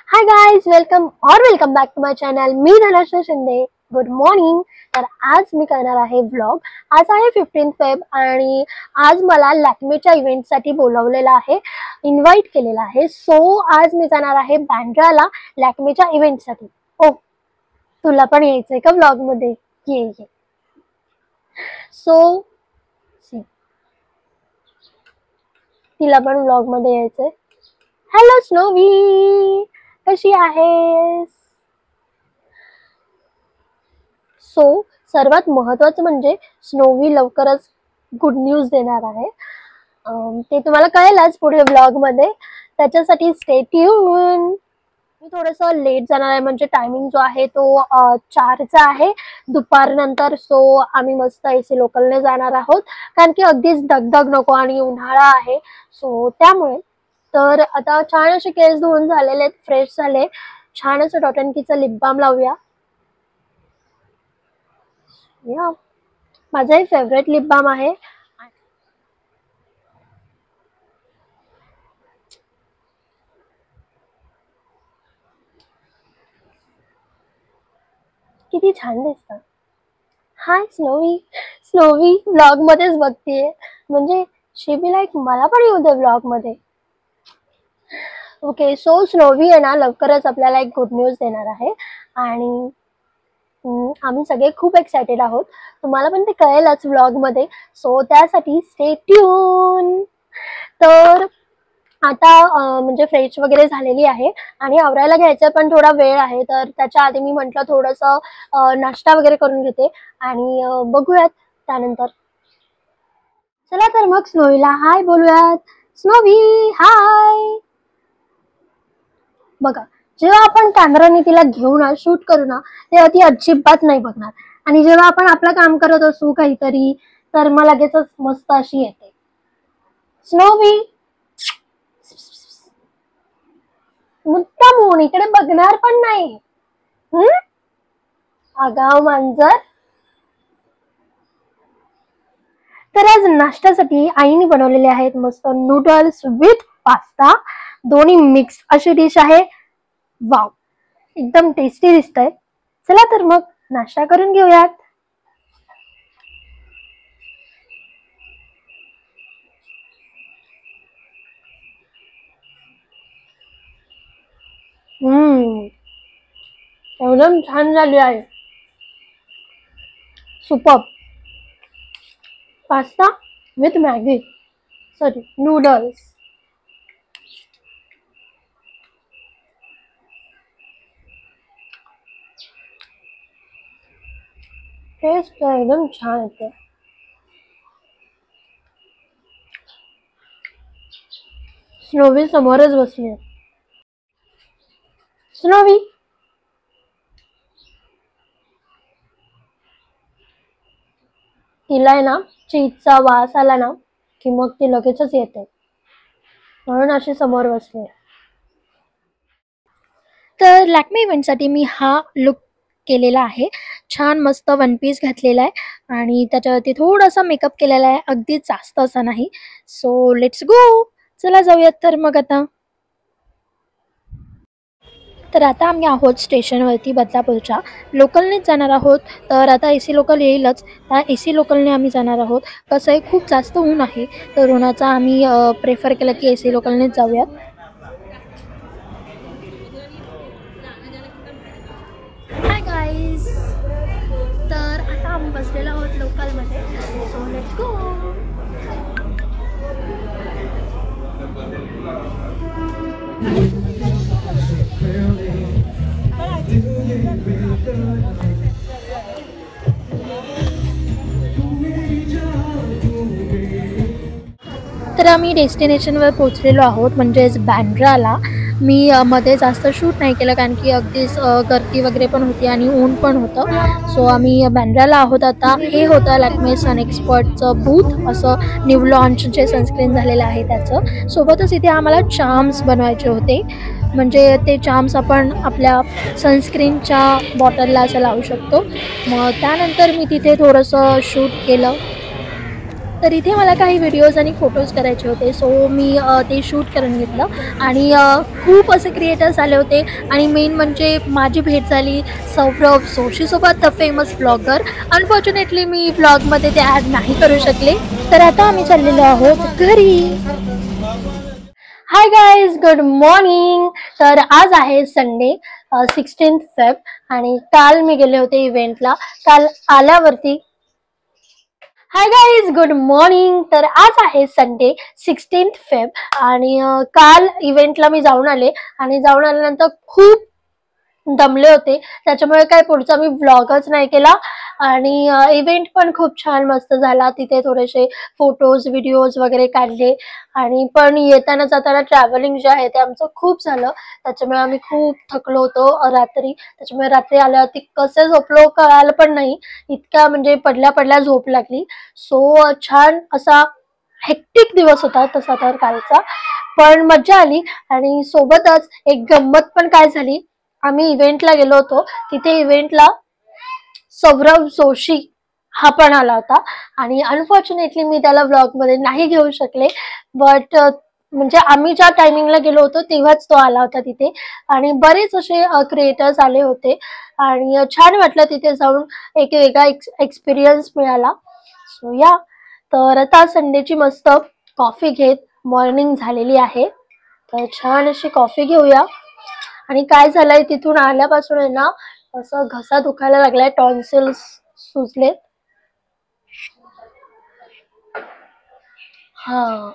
High guys, welcome back to my channel. मी Dhanashree Shinde. Good morning. तर आज मी करणार आहे व्लॉग. आज आहे 15 फेब आणि आज मला लॅक्मेच्या इव्हेंटसाठी बोलवलेलं आहे, इन्व्हाइट केलेलं आहे. सो आज मी जाणार आहे बँड्राला लॅक्मेच्या इव्हेंटसाठी. ओ, तुला पण यायचंय का व्लॉग मध्ये? ये. सो तिला पण व्लॉग मध्ये यायचंय. हॅलो स्नोवी, कशी आहेस? सो सर्वात महत्त्वाचं म्हणजे स्नोवी लवकरच गुड न्यूज देणार आहे. ते तुम्हाला कळेलच पुढे व्लॉग मध्ये, त्याच्यासाठी स्टे ट्यून. मी थोडंसं लेट जाणार आहे, म्हणजे टायमिंग जो आहे तो 4चा आहे दुपारनंतर. सो आम्ही मस्त AC लोकलने जाणार आहोत, कारण की अगदीच दगदग नको आणि उन्हाळा आहे. सो त्यामुळे तर आता छान असे केस धुवून झालेले आहेत, फ्रेश झाले. छान असं डॉट अँड कीचं लिप बाम लावूया. या माझाही फेवरेट लिप बाम आहे. किती छान दिसतं. हाय स्नोवी. स्नोवी व्लॉग मध्येच बघतीये, म्हणजे शी बी लाईक मला पण येऊ दे व्लॉग मध्ये. ओके, सो स्नोवी आहे ना लवकरच आपल्याला एक गुड न्यूज देणार आहे आणि आम्ही सगळे खूप एक्सायटेड आहोत. तुम्हाला पण ते कळेलच व्लॉग मध्ये. सो त्यासाठी स्टे ट्यून. तर आता म्हणजे फ्रेश वगैरे झालेली आहे आणि आवरायला घ्यायचं, पण थोडा वेळ आहे. तर त्याच्या आधी मी म्हटलं थोडंसं नाश्ता वगैरे करून घेते आणि बघूयात त्यानंतर. चला तर मग स्नोवीला हाय बोलूयात. स्नोवी हाय. बघा, जेव्हा आपण कॅमेराने तिला घेऊन शूट करू ना, तेव्हा ती अजिबात नाही बघणार. आणि जेव्हा आपण आपलं काम करत असू काहीतरी, तर मग लगेचच मस्त अशी येते. स्नोवी मुद्दाम होऊन इकडे बघणार पण नाही. आगाव मांजर. तर आज नाश्त्यासाठी आईने बनवलेले आहेत मस्त नूडल्स विथ पास्ता, दोन्ही मिक्स अशी डिश आहे. वाव, एकदम टेस्टी दिसतंय. चला तर मग नाश्ता करून घेऊयात. एकदम छान झाली आहे. Super. Pasta with Maggi, sorry noodles. Taste एकदम छान येते. स्नोवी समोरच बसली आहे. स्नोवी तिला आहे ना चीजचा वास आला ना की मग ती लगेचच येते, म्हणून अशी समोर बसली. तर लॅक्मे इव्हेंटसाठी मी हा लुक केलेला आहे. छान मस्त वन पीस घातलेला आहे आणि त्याच्यावरती थोडासा मेकअप केलेला आहे, अगदी जास्त असा नाही. So let's go. चला जाऊयात तर मग आता. तर आता आम्ही आहोत स्टेशनवरती बदलापूरच्या. लोकलनेच जाणार आहोत. तर आता AC लोकल येईलच, त्या AC लोकलने आम्ही जाणार आहोत. कसं आहे, खूप जास्त ऊन आहे, तर उन्हाचा आम्ही प्रेफर केलं की AC लोकलनेच जाऊयात. Hi guys. तर आता आम्ही बसलेलो आहोत लोकलमध्ये. So let's go. तर आम्ही डेस्टिनेशनवर पोहोचलेलो आहोत, म्हणजेच बँड्राला. मी मध्ये जास्त शूट नाही केलं, कारण की अगदीच गर्दी वगैरे पण होती आणि ऊन पण होतं. सो आम्ही बँड्राला आहोत आता. हे होतं लॅक्मे सन एक्सपर्टचं बूथ, असं न्यू लॉन्च जे सनस्क्रीन झालेलं आहे त्याचं. सोबतच इथे आम्हाला चार्म्स बनवायचे होते, म्हणजे ते चार्म्स आपण आपल्या सनस्क्रीनच्या बॉटलला असं लावू शकतो. मग त्यानंतर मी तिथे थोडंसं शूट केलं. तर इथे मला काही व्हिडिओज आणि फोटोज करायचे होते. सो मी ते शूट करून घेतलं आणि खूप असे क्रिएटर्स आले होते आणि मेन म्हणजे माझी भेट झाली सौरभ जोशीसोबत, द फेमस ब्लॉगर. अनफॉर्च्युनेटली मी ब्लॉगमध्ये ते ॲड नाही करू शकले. तर आता आम्ही चाललेलो आहोत घरी. Hi guys, good morning. तर आज आहे संडे 16 फेब आणि काल मी गेले होते इव्हेंटला. काल आल्यावरती हाय गाईज, गुड मॉर्निंग. तर आज आहे संडे 16 फेब आणि काल इव्हेंटला मी जाऊन आले आणि जाऊन आल्यानंतर खूप दमले होते. त्याच्यामुळे काय पुढचा मी व्लॉगच नाही केला आणि इव्हेंट पण खूप छान मस्त झाला. तिथे थोडेसे फोटोज व्हिडिओज वगैरे काढले आणि पण येताना जाताना ट्रॅव्हलिंग जे आहे ते आमचं खूप झालं. त्याच्यामुळे आम्ही खूप थकलो होतो रात्री. त्याच्यामुळे रात्री आल्यावरती कसे झोपलो कळालं पण नाही. इतका म्हणजे पडल्या पडल्या झोप लागली. सो छान असा हेक्टिक दिवस होता तसा तर कालचा, पण मज्जा आली. आणि सोबतच एक गंमत पण काय झाली, आम्ही इव्हेंटला गेलो होतो. तिथे इव्हेंटला सौरभ जोशी हा पण आला होता आणि अनफॉर्च्युनेटली मी त्याला व्लॉगमध्ये नाही घेऊ शकले. बट म्हणजे आम्ही ज्या टायमिंगला गेलो होतो तेव्हाच तो आला होता तिथे आणि बरेच असे क्रिएटर्स आले होते आणि छान वाटलं तिथे जाऊन. एक वेगळा एक्सपिरियन्स मिळाला. सो या, तर आता संडेची मस्त कॉफी घेत मॉर्निंग झालेली आहे. तर छान अशी कॉफी घेऊया. आणि काय झालंय तिथून आल्यापासून आहे ना असं घसा दुखायला लागलाय, टॉन्सिल्स सुजलेत. हा,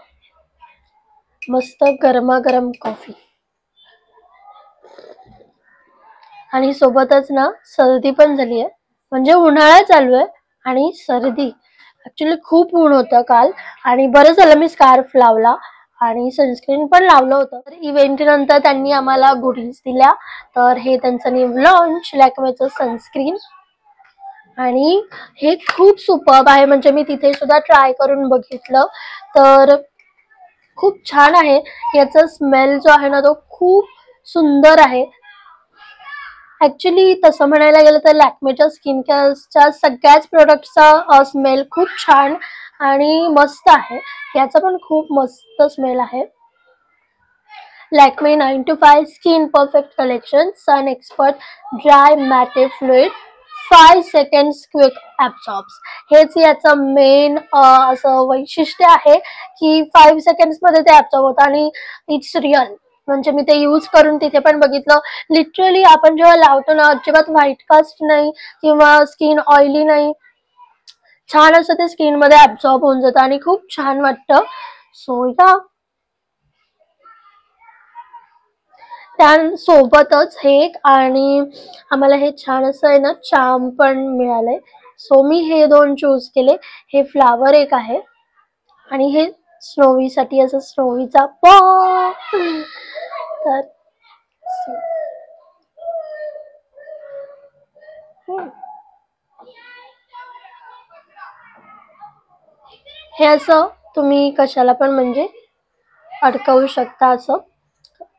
मस्त गरमागरम कॉफी आणि सोबतच ना सर्दी पण झाली आहे. म्हणजे उन्हाळा चालू आहे आणि सर्दी. ऍक्च्युली खूप ऊन होतं काल आणि बरं झालं मी स्कार्फ लावला आणि सनस्क्रीन पण लावलं होतं. तर इव्हेंट नंतर त्यांनी आम्हाला गुडीज दिल्या. तर हे त्यांचं न्यू लॉन्च लॅक्मेचं सनस्क्रीन आणि हे खूप सुपर्ब आहे. म्हणजे मी तिथे सुद्धा ट्राय करून बघितलं तर खूप छान आहे. याचा स्मेल जो आहे ना तो खूप सुंदर आहे. ऍक्च्युली तसं म्हणायला गेलं तर लॅक्मेच्या स्किन केअरच्या सगळ्याच प्रोडक्टचा स्मेल खूप छान आणि मस्त आहे. याचा पण खूप मस्त स्मेल आहे. Lakme 9 to 5 skin perfect collection sun expert dry matte fluid 5 seconds quick absorbs. हेच याचं मेन असं वैशिष्ट्य आहे की 5 सेकंड्स मध्ये ते ॲब्सॉर्ब होतं आणि इट्स रिअल. म्हणजे मी ते यूज करून तिथे पण बघितलं. लिटरली आपण जेव्हा लावतो ना अजिबात व्हाईट कास्ट नाही किंवा स्किन ऑइली नाही, छान असं ते स्किन मध्ये ॲब्सॉर्ब होऊन जातं आणि खूप छान वाटतं. सो या, त्यासोबतच हे एक आणि आम्हाला हे छान असं आहे ना चार्म पण मिळालंय. सो मी हे दोन चूज केले. हे फ्लावर एक आहे आणि हे स्नोवीसाठी असं स्नोवीचा पॉ. तर हे असं तुम्ही कशाला पण म्हणजे अडकवू शकता. असं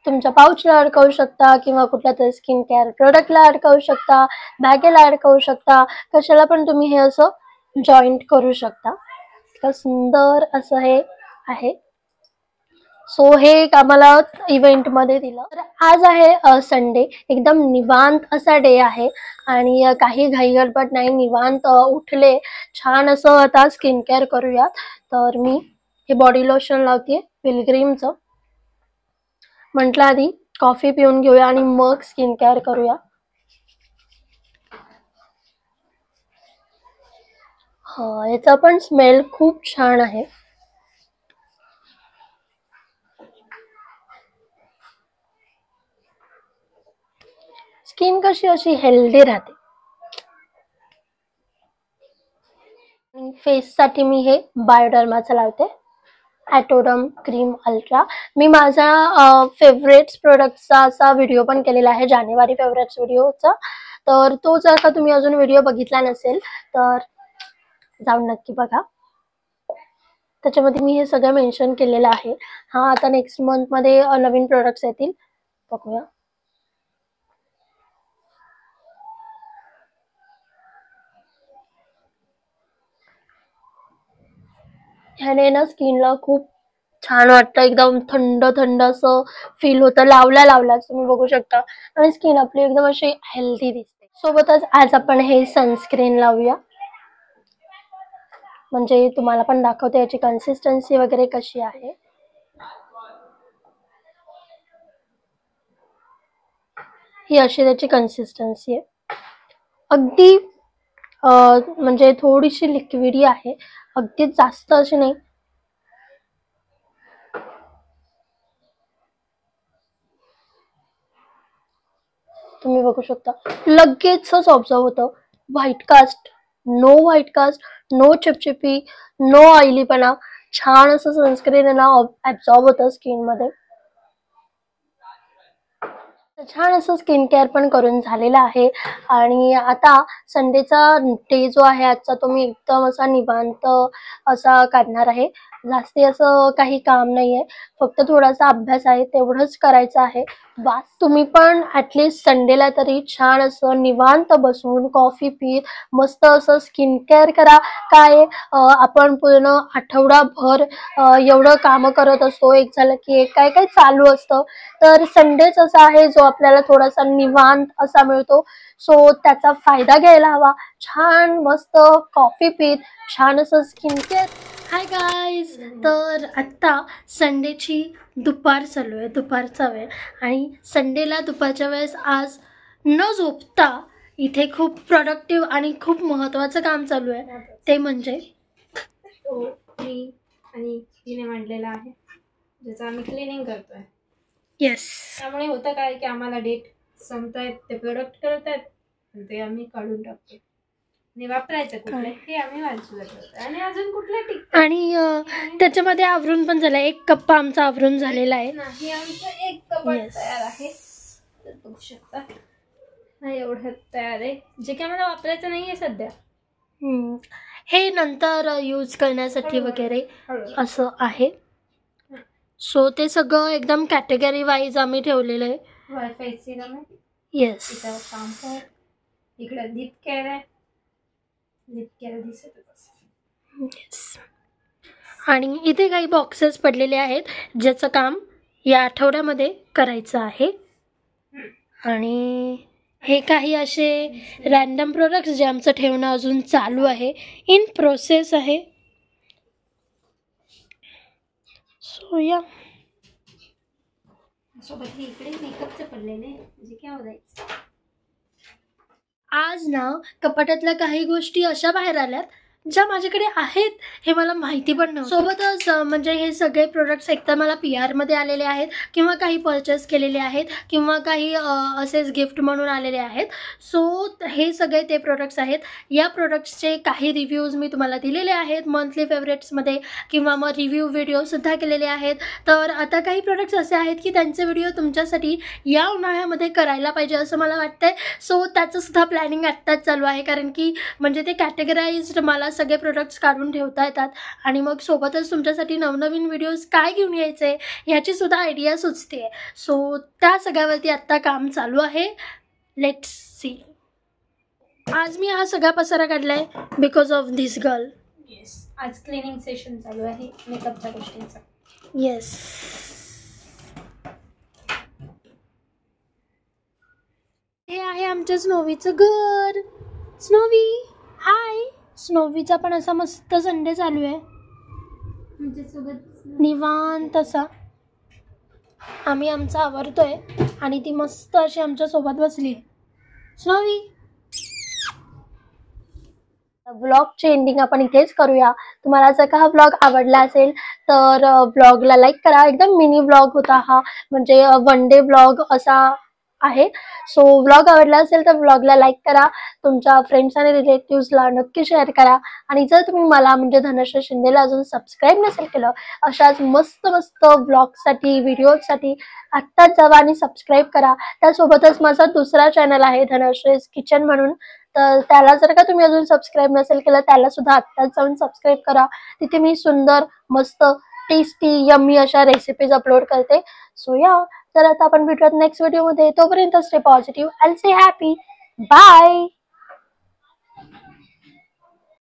तुमच्या पाऊचला अडकवू शकता किंवा कुठल्या तरी स्किन केअर प्रोडक्टला अडकवू शकता, बॅगेला अडकवू शकता, कशाला पण तुम्ही हे असं जॉईंट करू शकता. इतकं सुंदर असं हे आहे. सो हे एक आम्हाला इव्हेंटमध्ये दिलं. तर आज आहे संडे, एकदम निवांत असा डे आहे आणि काही घाई गडबड नाही, निवांत उठले. छान असं आता स्किन केअर करूया. तर मी हे बॉडी लोशन लावते पिलग्रीमचं. म्हटलं आधी कॉफी पिऊन घेऊया आणि मग स्किन केअर करूया. हा, याचा पण स्मेल खूप छान आहे. स्किन कशी अशी हेल्दी राहते. फेस साठी मी हे बायोडर्माचं लावते, ॲटोडम क्रीम अल्ट्रा. मी माझा फेवरेट्स प्रोडक्टचा असा व्हिडिओ पण केलेला आहे, जानेवारी फेवरेट्स व्हिडिओचा. तर तो जर का तुम्ही अजून व्हिडिओ बघितला नसेल तर जाऊन नक्की बघा. त्याच्यामध्ये मी हे सगळं मेन्शन केलेलं आहे. हा, आता नेक्स्ट मंथमध्ये नवीन प्रोडक्ट्स येतील, बघूया. ह्याने ना स्किनला खूप छान वाटतं, एकदम थंड थंड असं फील होतं लावल्याच तुम्ही बघू शकता. आणि स्किन आपली एकदम अशी हेल्दी दिसते. सोबतच आज आपण हे सनस्क्रीन लावूया, म्हणजे तुम्हाला पण दाखवते याची कन्सिस्टन्सी वगैरे कशी आहे. ही अशी त्याची कन्सिस्टन्सी आहे, अगदी म्हणजे थोडीशी लिक्विडी आहे, अगदी जास्त अशी नाही. तुम्ही बघू शकता लगेचच ऑब्झर्व होतं. White cast, no white cast, no चिपचिपी, नो ऑइलीपणा, छान असं सनस्क्रीन आहे ना ऍब्झॉर्ब होतं स्किन मध्ये. छान असं स्किन केअर पण करून झालेलं आहे. आणि आता संडेचा डे जो आहे आजचा, तो मी एकदम असा निवांत असा काढणार आहे. जास्ती असं काही काम नाहीये, फक्त थोडासा अभ्यास आहे, तेवढंच करायचं आहे बस. तुम्ही पण ऍटलीस्ट संडेला तरी छान असं निवांत बसून कॉफी पीत मस्त असं स्किन केअर करा. काय आपण पूर्ण आठवडाभर एवढं काम करत असतो, एक झालं की एक काय काय चालू असतं, तर संडेच असा आहे जो आपल्याला थोडासा निवांत असा मिळतो. सो त्याचा फायदा घ्यायला हवा. छान मस्त कॉफी पीत छान असं स्किन केअर. हाय गाईज, तर आत्ता संडेची दुपार चालू आहे, दुपारचा वेळ. आणि संडेला दुपारच्या वेळेस आज न झोपता इथे खूप प्रोडक्टिव्ह आणि खूप महत्त्वाचं काम चालू आहे. ते म्हणजे मी आणि तिने मांडलेला आहे, ज्याचं आम्ही क्लिनिंग करतोय. येस, त्यामुळे होतं काय की आम्हाला डेट संपतायत, ते प्रोडक्ट करतायत, ते आम्ही काढून टाकतो आणि वापरायचं कुठले हे आम्ही वाचलं करतो. आणि अजून कुठले टिकत, आणि त्याच्यामध्ये आवरून पण झालं, एक कप्पा आमचा आवरून झालेला आहे. नाही आमचं एक कपाट तयार आहे, तर बघू शकता. नाही एवढं तयार आहे, जे की आम्हाला वापरायचं नाहीये सध्या. हे नंतर यूज करण्यासाठी वगैरे असं आहे. सो ते सगळं एकदम कॅटेगरी वाईज आम्ही ठेवलेलं आहे. वायफाय सिरम आहे, येस, इथं शाम्पू आहे, इकडे लिप केअर आहे, लिप केअर दिसत येस. आणि इथे काही बॉक्सेस पडलेले आहेत ज्याचं काम या आठवड्यामध्ये करायचं आहे. आणि हे काही असे रॅन्डम प्रोडक्ट्स जे आमचं ठेवणं अजून चालू आहे, इन प्रोसेस आहे. सो या सोबत इकडे मेकअपचे पडलेले, म्हणजे काय होतं. आज ना कपाटातल्या काही गोष्टी अशा बाहेर आल्यात ज्या माझ्याकडे आहेत हे मला माहिती पण नव्हतं. सोबतच म्हणजे हे सगळे प्रोडक्ट्स एकतर मला PR मध्ये आलेले आहेत, किंवा काही परचेस केलेले आहेत, किंवा काही असेच गिफ्ट म्हणून आलेले आहेत. सो हे सगळे ते प्रोडक्ट्स आहेत. या प्रोडक्ट्सचे काही रिव्ह्यूज मी तुम्हाला दिलेले आहेत मंथली फेवरेट्समध्ये, किंवा मग रिव्ह्यू व्हिडिओसुद्धा केलेले आहेत. तर आता काही प्रोडक्ट्स असे आहेत की त्यांचे व्हिडिओ तुमच्यासाठी या उन्हाळ्यामध्ये करायला पाहिजे असं मला वाटतंय. सो त्याचंसुद्धा प्लॅनिंग आत्ताच चालू आहे, कारण की म्हणजे ते कॅटेगराइज्ड मला सगळे प्रोडक्ट्स काढून ठेवता येतात. आणि मग सोबतच तुमच्यासाठी नवनवीन व्हिडिओज काय घेऊन यायचे ह्याची सुद्धा आयडिया सुचते. सो त्या सगळ्यावरती आत्ता काम चालू आहे. Let's see. आज मी हा सगळा पसारा काढलाय because of this girl. Yes, आज क्लिनिंग सेशन चालू आहे मेकअपच्या गोष्टींचा. येस, हे आहे आमच्या स्नोवीचं घर. स्नोवी हाय. स्नोवीचा पण असा मस्त संडे चालू आहे, निवांत असा. आम्ही आमचा आवरतोय आणि ती मस्त अशी आमच्या सोबत बसली. स्नोवी, ब्लॉगची एंडिंग आपण इथेच करूया. तुम्हाला जर का हा ब्लॉग आवडला असेल तर ब्लॉगला लाईक करा. एकदम मिनी ब्लॉग होता हा, म्हणजे वन डे ब्लॉग असा आहे. सो ब्लॉग आवडला असेल तर ब्लॉगला लाईक करा, तुमच्या फ्रेंड्स आणि रिलेटिव्सला नक्की शेअर करा. आणि जर तुम्ही मला म्हणजे धनश्री शिंदेला अजून सबस्क्राईब नसेल केलं अशाच मस्त मस्त ब्लॉगसाठी व्हिडिओसाठी आत्ताच जावा आणि सबस्क्राईब करा. त्यासोबतच माझा दुसरा चॅनल आहे धनश्रीज किचन म्हणून, तर त्याला जर का तुम्ही अजून सबस्क्राईब नसेल केलं त्याला सुद्धा आत्ताच जाऊन सबस्क्राईब करा. तिथे मी सुंदर मस्त टेस्टी यम्मी अशा रेसिपीज अपलोड करते. सो या, तर आता आपण भेटूयात नेक्स्ट व्हिडिओमध्ये. तोपर्यंत stay positive and stay happy. Bye.